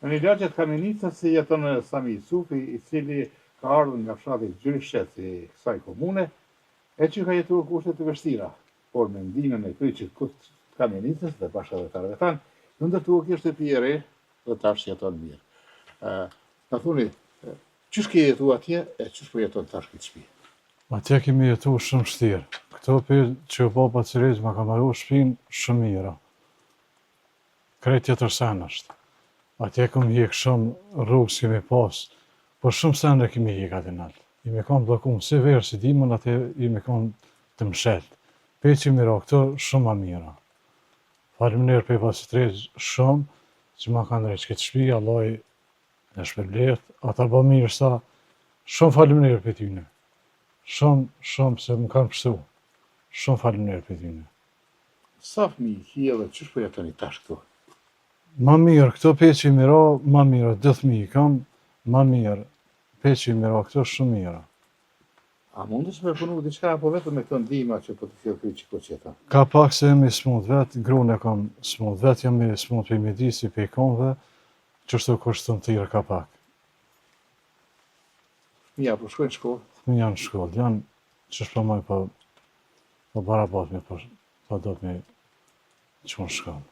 Në një lagjet Kamenicës si jeton Sami Sufi, I cili ka ardhur nga fshati Gjyrishet I kësaj komune, e që ka jetuar kushte të vështira, por me ndihmën e kryqit të Kamenicës dhe bashkëdhëtarëve tanë, në ndërtuar kjo shtëpi e re dhe tash jeton mirë. Na thoni, çish ke jetuar atje e çish po jeton tash këtë shtëpi? Atje kemi jetu shumë vështirë. Këto për që baba Ciriz ma ka marru shpinë shumë mira. Krejt tjetër sen është. Atje kemi hik shumë rrugë s'kemi pas, por shumë sen e kemi hik atë nalë. I me kanë blokuar si verë, si dimën, atë i me kanë të mshet. Pe që mira, këto shumë ma mira. Faleminderit për baba Ciriz shumë, që ma kanë drejtë këtë shtëpi, Allah e shpërblet, ata bë mirë sa, shumë faleminderit për tyne. Shumë se më kanë pështu. Shumë faleminderit për tyne. Sa fëmijë ki edhe çish po jetoni tash këtu? Ma mirë, këto peqë I mira, ma mirë, 10.000 kam, ma mirë, peqë I mira, këto shumë mira. A mundës me punu diçka apo vetëm me këto ndihma që po të sjell kryqi Koqeta? Ka pak se jemi smut vetë, gruan e kam smut vetë, jam I smut për midisi, për ikonve, qështu kushton tjera ka pak. Fëmija po shkojnë në shkollë? Fëmija janë në shkollë, janë që shpëmoj po barabat me, po do të me që në shkollë.